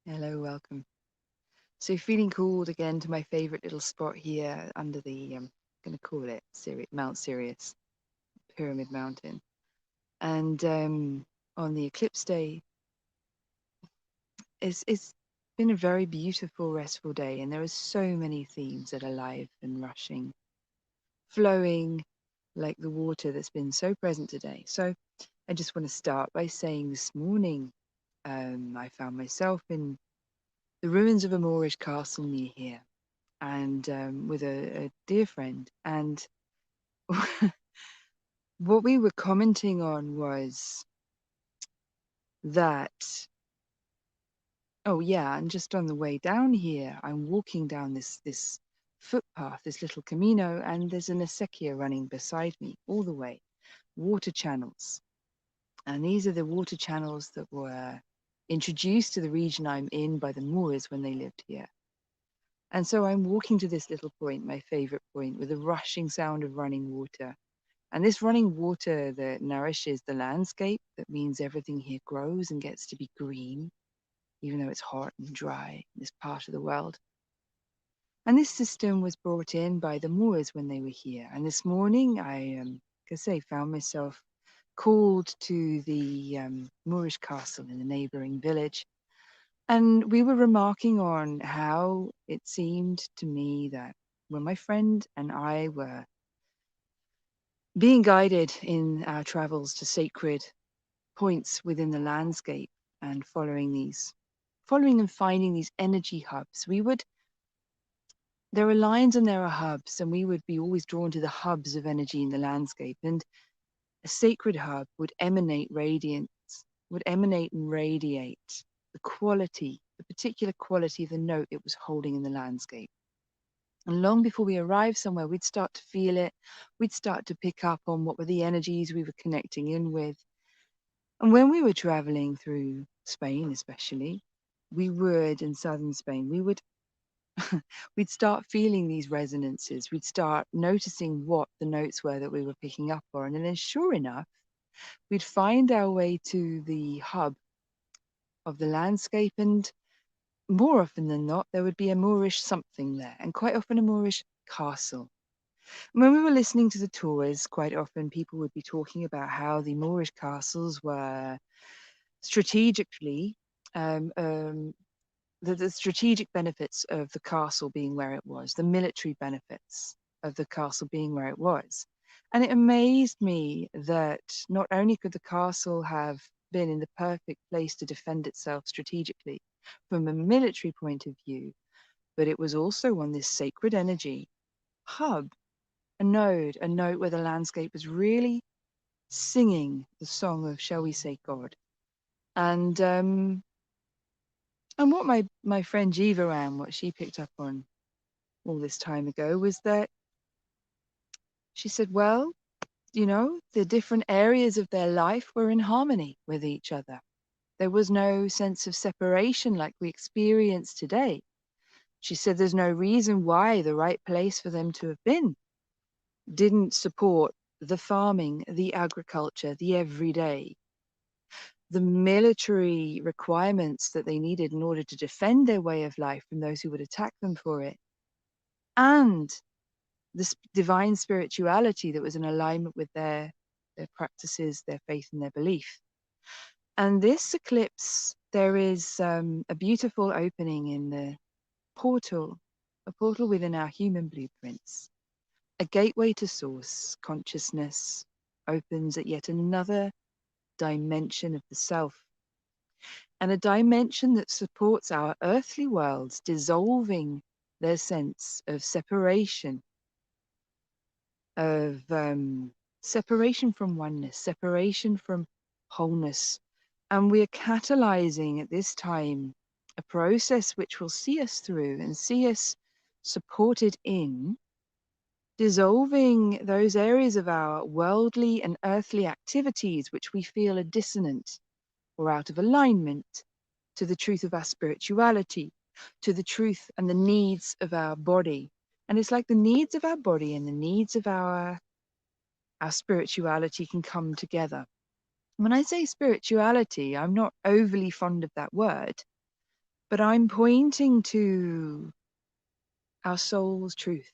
Hello, welcome. So feeling called again to my favorite little spot here under the going to call it Mount Sirius, Pyramid Mountain. And on the eclipse day, it's been a very beautiful, restful day, and there are so many themes that are alive and rushing, flowing like the water that's been so present today. So I just want to start by saying this morning I found myself in the ruins of a Moorish castle near here and with a dear friend. And what we were commenting on was that, oh yeah, and just on the way down here, I'm walking down this footpath, this little camino, and there's an acequia running beside me all the way, water channels. And these are the water channels that were introduced to the region I'm in by the Moors when they lived here. And so I'm walking to this little point, my favorite point, with a rushing sound of running water. And this running water that nourishes the landscape, that means everything here grows and gets to be green, even though it's hot and dry in this part of the world. And this system was brought in by the Moors when they were here. And this morning, found myself called to the Moorish castle in the neighboring village. And we were remarking on how it seemed to me that when my friend and I were being guided in our travels to sacred points within the landscape and following and finding these energy hubs, there are lines and there are hubs, and we would be always drawn to the hubs of energy in the landscape. And a sacred hub would emanate radiance, would emanate and radiate the particular quality of the note it was holding in the landscape. And long before we arrived somewhere, we'd start to feel it. We'd start to pick up on what were the energies we were connecting in with. And when we were traveling through Spain, especially, in southern Spain, we'd start feeling these resonances. We'd start noticing what the notes were that we were picking up on. And then sure enough, we'd find our way to the hub of the landscape. And more often than not, there would be a Moorish something there, and quite often a Moorish castle. When we were listening to the tours, quite often people would be talking about how the Moorish castles were strategically, um, um, the strategic benefits of the castle being where it was, the military benefits of the castle being where it was. And it amazed me that not only could the castle have been in the perfect place to defend itself strategically from a military point of view, but it was also on this sacred energy hub, a note where the landscape was really singing the song of, shall we say, God. And what my friend Jiva ran, what she picked up on all this time ago was that she said, well, the different areas of their life were in harmony with each other. There was no sense of separation like we experience today. She said there's no reason why the right place for them to have been didn't support the farming, the agriculture, the everyday, the military requirements that they needed in order to defend their way of life from those who would attack them for it, and this divine spirituality that was in alignment with their practices, their faith, and their belief. And this eclipse, there is a beautiful opening in the portal, a portal within our human blueprints. A gateway to source consciousness opens at yet another dimension of the self, and a dimension that supports our earthly worlds dissolving their sense of separation, of separation from oneness, separation from wholeness. And we are catalyzing at this time a process which will see us through and see us supported in dissolving those areas of our worldly and earthly activities which we feel are dissonant or out of alignment to the truth of our spirituality, to the truth and the needs of our body. And it's like the needs of our body and the needs of our spirituality can come together. When I say spirituality, I'm not overly fond of that word, But I'm pointing to our soul's truth,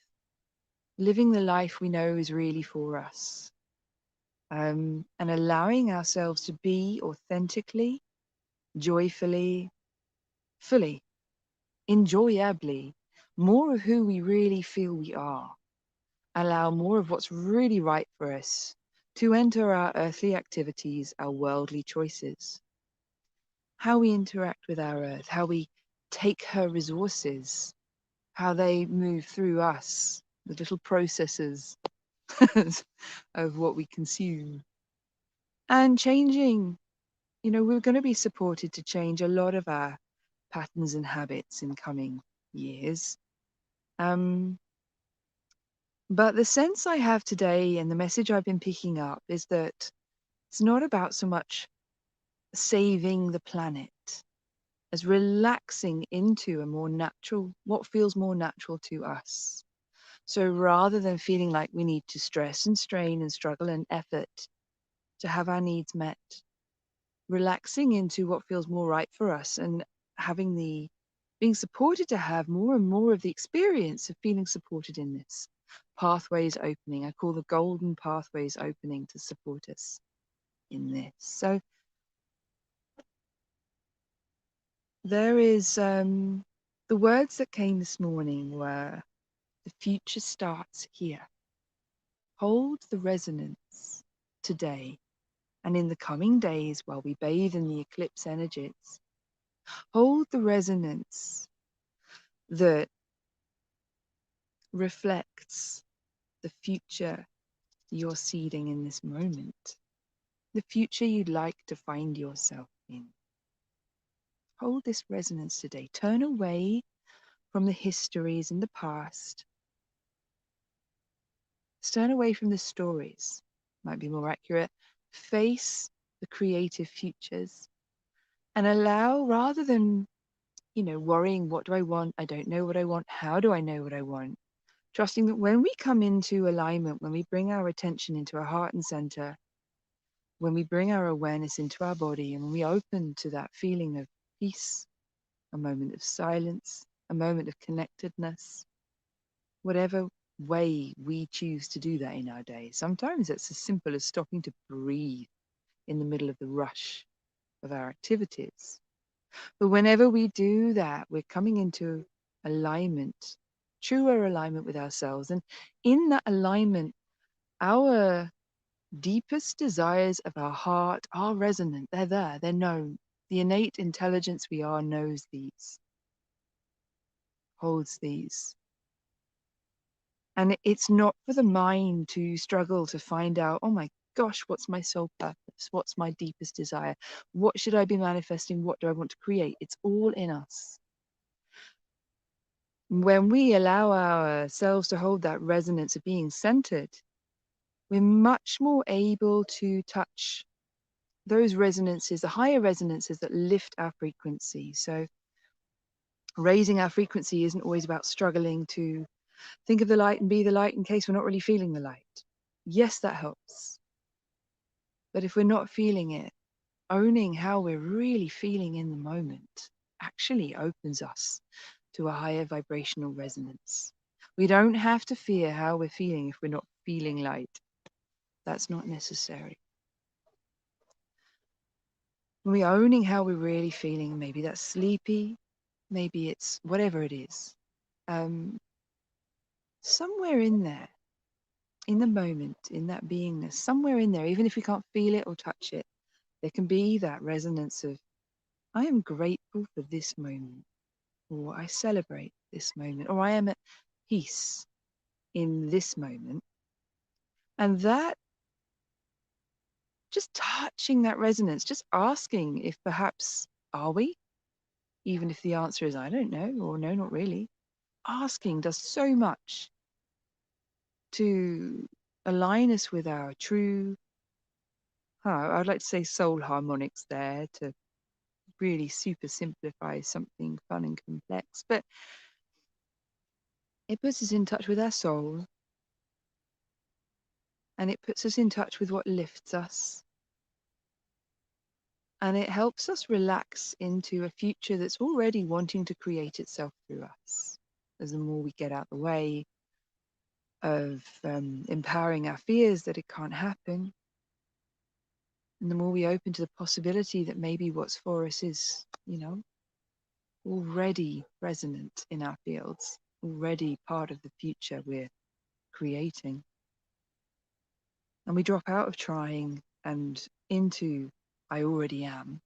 living the life we know is really for us, and allowing ourselves to be authentically, joyfully, fully, enjoyably, more of who we really feel we are. Allow more of what's really right for us to enter our earthly activities, our worldly choices, how we interact with our earth, how we take her resources, how they move through us, the little processes of what we consume. And changing, we're going to be supported to change a lot of our patterns and habits in coming years. But the sense I have today and the message I've been picking up is that it's not about so much saving the planet as relaxing into a more natural, what feels more natural to us. So rather than feeling like we need to stress and strain and struggle and effort to have our needs met, relaxing into what feels more right for us and being supported to have more and more of the experience of feeling supported in this. Pathways opening. I call the golden pathways opening to support us in this. So there is the words that came this morning were the future starts here. Hold the resonance today and in the coming days while we bathe in the eclipse energies. Hold the resonance that reflects the future you're seeding in this moment, the future you'd like to find yourself in. Hold this resonance today. Turn away from the histories in the past. Turn away from the stories, might be more accurate. Face the creative futures and allow, rather than, worrying, what do I want? I don't know what I want. How do I know what I want? Trusting that when we come into alignment, when we bring our attention into our heart and center, when we bring our awareness into our body, and when we open to that feeling of peace, a moment of silence, a moment of connectedness, whatever way we choose to do that in our day. Sometimes it's as simple as stopping to breathe in the middle of the rush of our activities. But whenever we do that, we're coming into alignment, truer alignment with ourselves. And in that alignment, our deepest desires of our heart are resonant. They're there, they're known. The innate intelligence we are knows these, holds these. And it's not for the mind to struggle to find out, oh my gosh, what's my soul purpose? What's my deepest desire? What should I be manifesting? What do I want to create? It's all in us. When we allow ourselves to hold that resonance of being centered, we're much more able to touch those resonances, the higher resonances that lift our frequency. So raising our frequency isn't always about struggling to think of the light and be the light in case we're not really feeling the light. Yes, that helps. But if we're not feeling it, owning how we're really feeling in the moment actually opens us to a higher vibrational resonance. We don't have to fear how we're feeling if we're not feeling light. That's not necessary. When we're owning how we're really feeling, maybe that's sleepy, maybe it's whatever it is. Somewhere in there, in the moment, in that beingness, somewhere in there, even if we can't feel it or touch it, there can be that resonance of, I am grateful for this moment, or I celebrate this moment, or I am at peace in this moment. And that, just touching that resonance, just asking if perhaps, are we? Even if the answer is, I don't know, or no, not really. Asking does so much to align us with our true, I'd like to say soul harmonics there to really super simplify something fun and complex. But it puts us in touch with our soul, and it puts us in touch with what lifts us. And it helps us relax into a future that's already wanting to create itself through us. As the more we get out the way of empowering our fears that it can't happen, and the more we open to the possibility that maybe what's for us is, already resonant in our fields, already part of the future we're creating. And we drop out of trying and into I already am.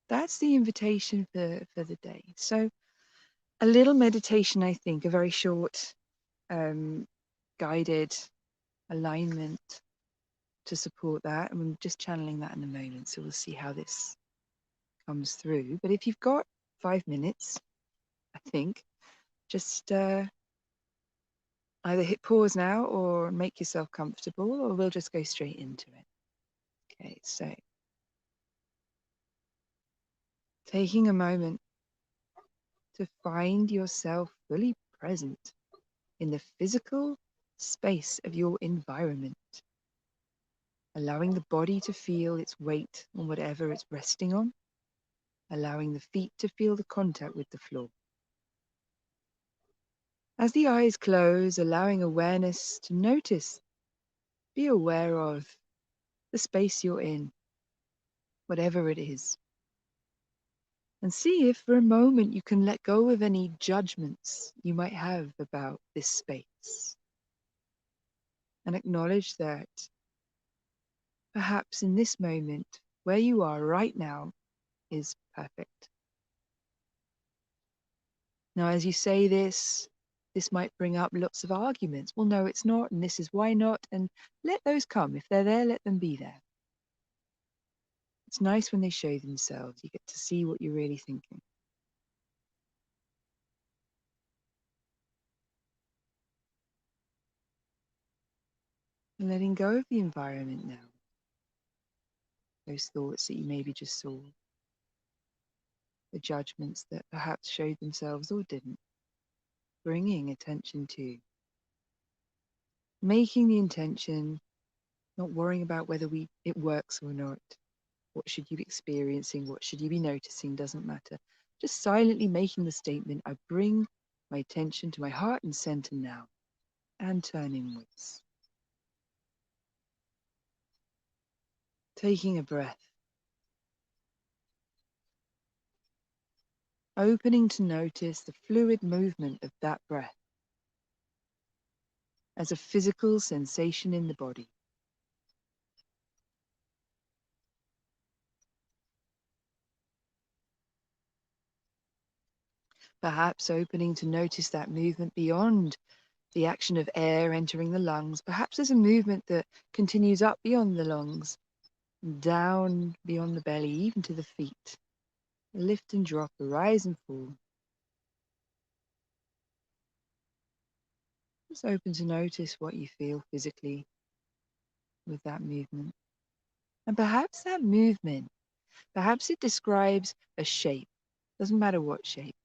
That's the invitation for the day. So a little meditation, I think, a very short guided alignment to support that. And I'm just channeling that in a moment. So we'll see how this comes through. But if you've got 5 minutes, I think, just either hit pause now or make yourself comfortable, or we'll just go straight into it. Okay, so taking a moment to find yourself fully present in the physical space of your environment, allowing the body to feel its weight on whatever it's resting on, allowing the feet to feel the contact with the floor. As the eyes close, allowing awareness to notice, be aware of the space you're in, whatever it is. And see if for a moment you can let go of any judgments you might have about this space. And acknowledge that perhaps in this moment, where you are right now, is perfect. Now, as you say this might bring up lots of arguments. Well, no, it's not, and this is why not, and let those come. If they're there, let them be there. It's nice when they show themselves. You get to see what you're really thinking. And letting go of the environment now. Those thoughts that you maybe just saw. The judgments that perhaps showed themselves or didn't. Bringing attention to. Making the intention, not worrying about whether it works or not. What should you be experiencing? What should you be noticing? Doesn't matter. Just silently making the statement, I bring my attention to my heart and center now, and turn inwards. Taking a breath. Opening to notice the fluid movement of that breath as a physical sensation in the body. Perhaps opening to notice that movement beyond the action of air entering the lungs. Perhaps there's a movement that continues up beyond the lungs, down beyond the belly, even to the feet. A lift and drop, a rise and fall. Just open to notice what you feel physically with that movement. And perhaps that movement, perhaps it describes a shape. Doesn't matter what shape,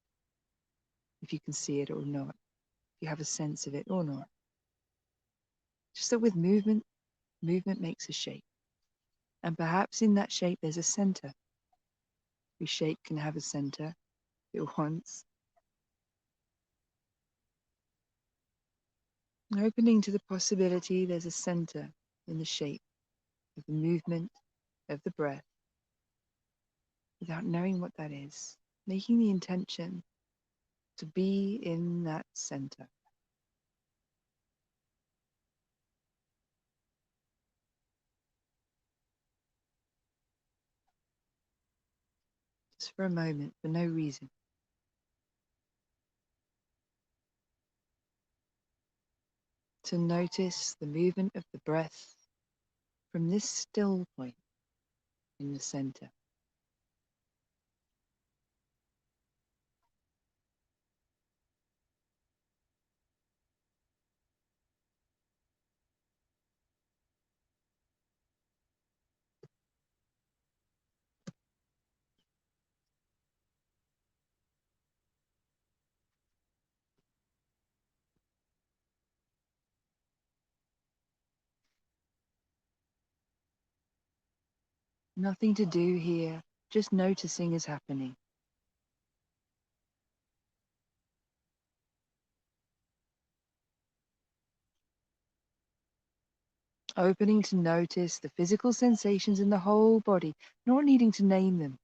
if you can see it or not, if you have a sense of it or not. Just that with movement makes a shape. And perhaps in that shape there's a center. Every shape can have a center if it wants. Opening to the possibility there's a center in the shape of the movement of the breath without knowing what that is. Making the intention to be in that center. Just for a moment, for no reason. To notice the movement of the breath from this still point in the center. Nothing to do here, just noticing is happening. Opening to notice the physical sensations in the whole body, not needing to name them,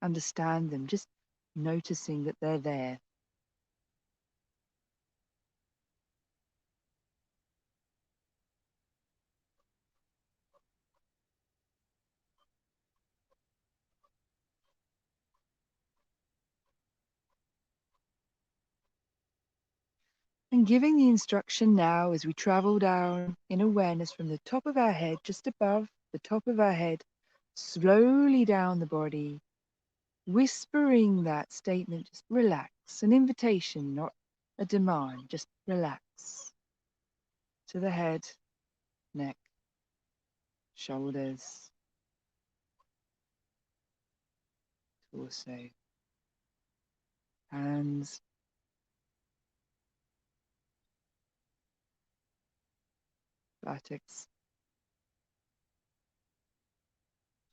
understand them, just noticing that they're there. And giving the instruction now as we travel down in awareness from the top of our head, just above the top of our head, slowly down the body, whispering that statement, just relax, an invitation, not a demand, just relax. To the head, neck, shoulders, torso, hands, buttocks,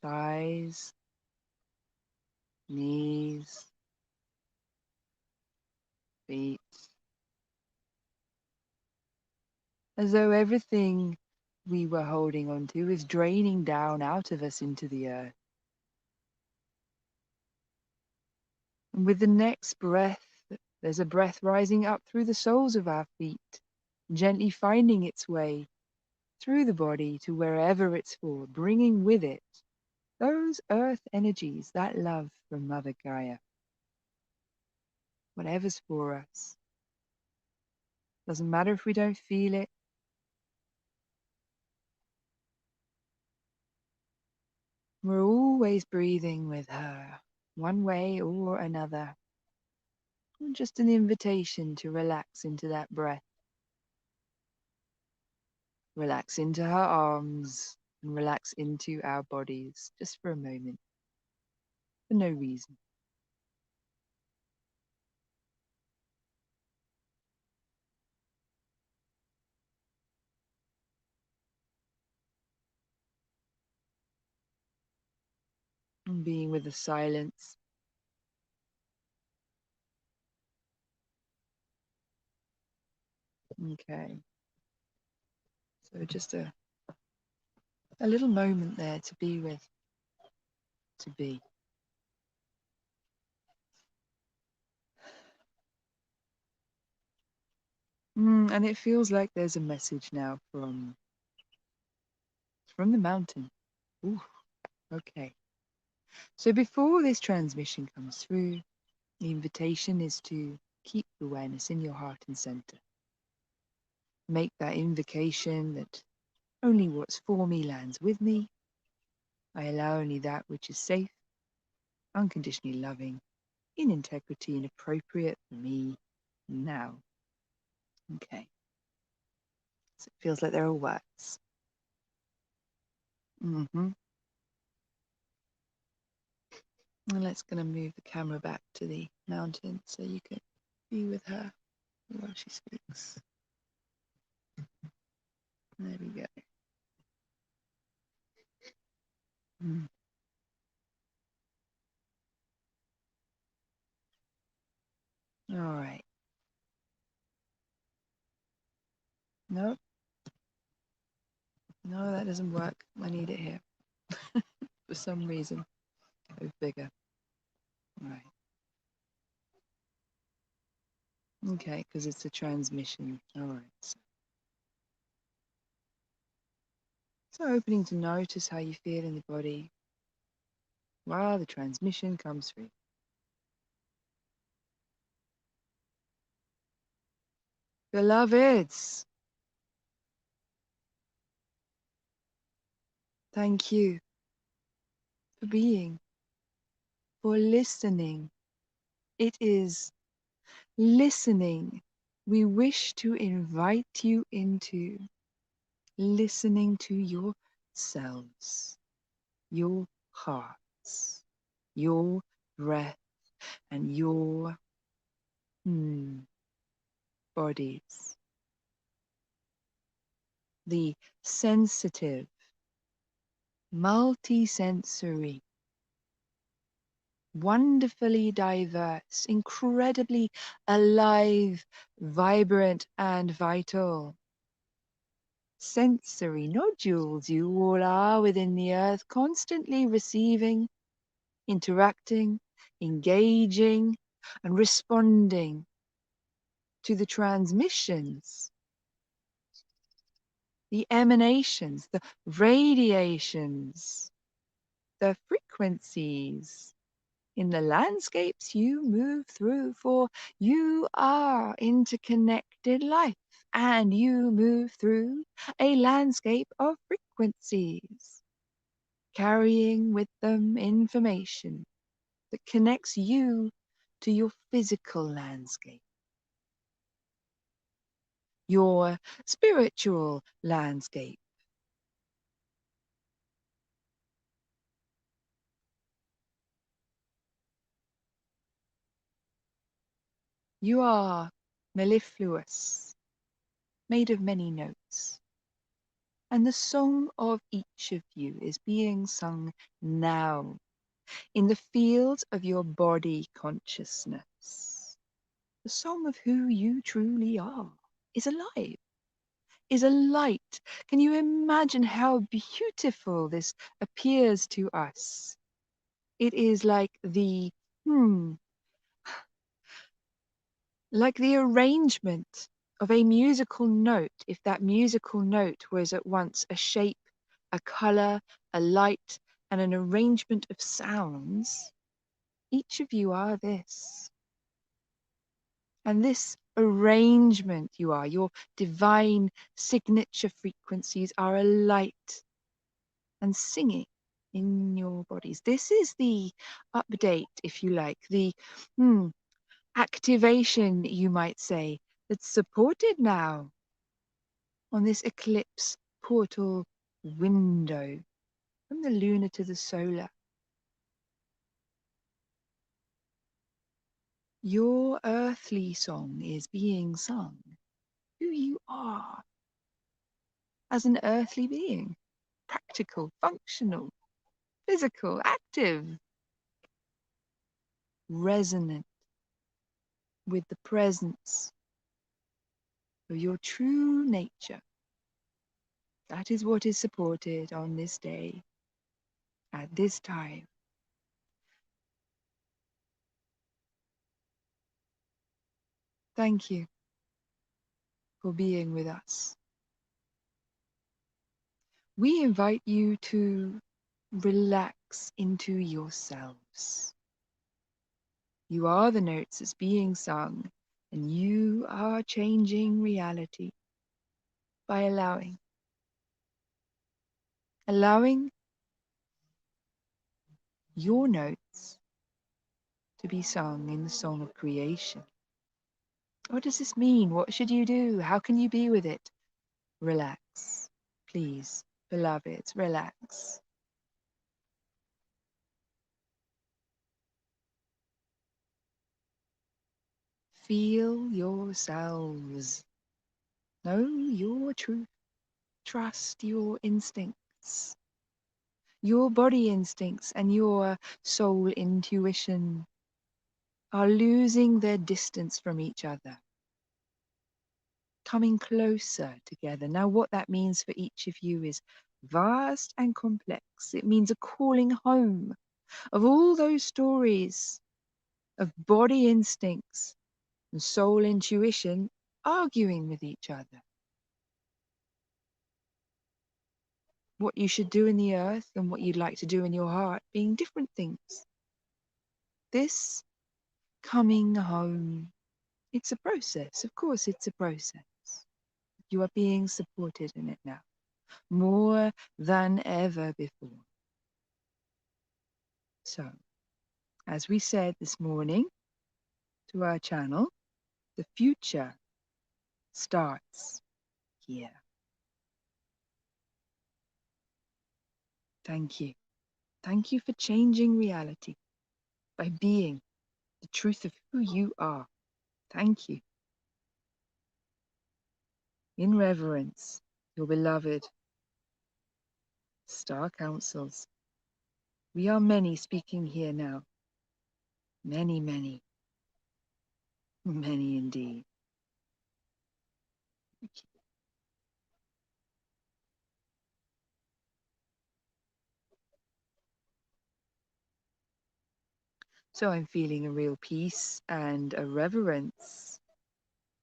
thighs, knees, feet, as though everything we were holding on to is draining down out of us into the earth. And with the next breath, there's a breath rising up through the soles of our feet, gently finding its way through the body to wherever it's for, bringing with it those earth energies, that love from Mother Gaia. Whatever's for us. Doesn't matter if we don't feel it. We're always breathing with her, one way or another. Just an invitation to relax into that breath. Relax into her arms and relax into our bodies just for a moment, for no reason. And being with the silence. Okay. So just a little moment there to be with, to be. And it feels like there's a message now from the mountain. Ooh, okay. So before this transmission comes through, the invitation is to keep awareness in your heart and center. Make that invocation that only what's for me lands with me. I allow only that which is safe, unconditionally loving, in integrity and appropriate for me now. Okay. So it feels like there are words. And let's gonna move the camera back to the mountain so you can be with her while she speaks. There we go. All right. No, no, that doesn't work. I need it here. For some reason. Go bigger. All right. Okay, because it's a transmission. All right. So opening to notice how you feel in the body while the transmission comes through. Beloveds, thank you for being, for listening. It is listening we wish to invite you into, listening to yourselves, your hearts, your breath, and your bodies. The sensitive multisensory, wonderfully diverse, incredibly alive, vibrant, and vital. Sensory nodules you all are within the earth, constantly receiving, interacting, engaging, and responding to the transmissions, the emanations, the radiations, the frequencies in the landscapes you move through, for you are interconnected life and you move through a landscape of frequencies, carrying with them information that connects you to your physical landscape, your spiritual landscape. You are mellifluous, made of many notes, and the song of each of you is being sung now in the fields of your body consciousness. The song of who you truly are is alive, is a light. Can you imagine how beautiful this appears to us? It is like like the arrangement of a musical note, if that musical note was at once a shape, a color, a light, and an arrangement of sounds. Each of you are this. And this arrangement you are, your divine signature frequencies are a light and singing in your bodies. This is the update, if you like, the activation, you might say, that's supported now on this eclipse portal window from the lunar to the solar. Your earthly song is being sung, who you are as an earthly being, practical, functional, physical, active, resonant with the presence of your true nature. That is what is supported on this day, at this time. Thank you for being with us. We invite you to relax into yourselves. You are the notes that's being sung, and you are changing reality by allowing your notes to be sung in the song of creation. What does this mean? What should you do? How can you be with it? Relax. Please, beloveds, relax. Feel yourselves. Know your truth. Trust your instincts. Your body instincts and your soul intuition are losing their distance from each other, coming closer together. Now, what that means for each of you is vast and complex. It means a calling home of all those stories of body instincts and soul intuition arguing with each other. What you should do in the earth and what you'd like to do in your heart being different things. This coming home, it's a process. Of course, it's a process. You are being supported in it now, more than ever before. So, as we said this morning to our channel, the future starts here. Thank you. Thank you for changing reality by being the truth of who you are. Thank you. In reverence, your beloved Star councils. We are many speaking here now. Many, many. Many indeed. So I'm feeling a real peace and a reverence,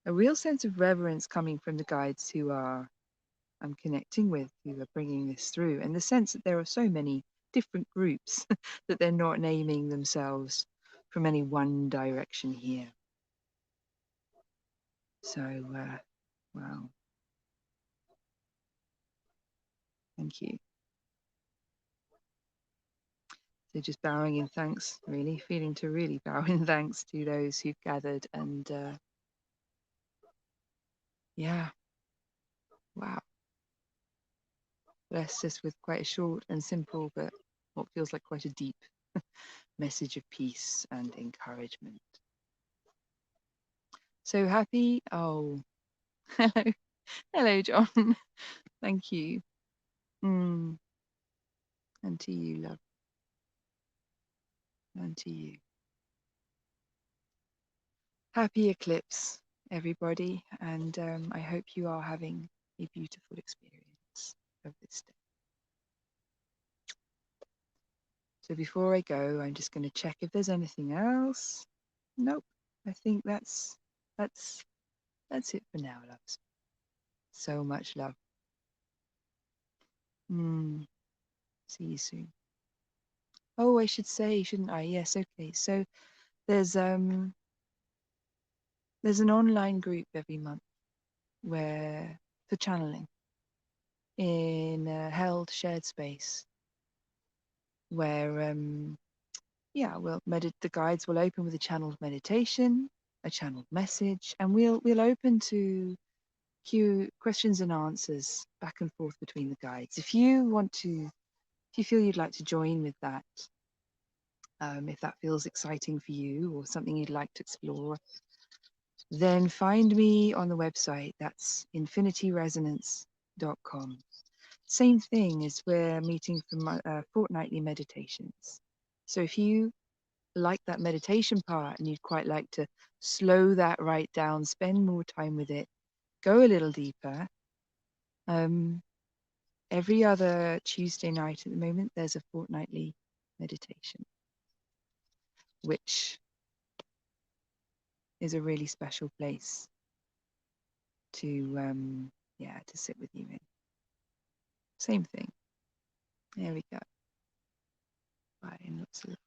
a real sense of reverence coming from the guides who I'm connecting with, who are bringing this through, and the sense that there are so many different groups that they're not naming themselves from any one direction here. So, wow. Thank you. So just bowing in thanks, really, feeling to really bow in thanks to those who've gathered and yeah, wow. Blessed us with quite a short and simple, but what feels like quite a deep message of peace and encouragement. So happy. Oh, hello. Hello, John. Thank you. And to you, love. And to you. Happy eclipse, everybody. And I hope you are having a beautiful experience of this day. So before I go, I'm just going to check if there's anything else. Nope. I think that's it for now, loves. So much love. See you soon. Oh, I should say, shouldn't I? Yes, okay. So there's an online group every month where for channeling in a held shared space where the guides will open with a channeled meditation, a channeled message, and we'll open to questions and answers back and forth between the guides. If you feel you'd like to join with that, if that feels exciting for you or something you'd like to explore, then find me on the website. That's infinityresonance.com. Same thing as we're meeting for fortnightly meditations. So if you like that meditation part and you'd quite like to slow that right down, spend more time with it, go a little deeper. Every other Tuesday night at the moment, there's a fortnightly meditation, which is a really special place to sit with you in. Same thing. There we go. Bye, and lots of love.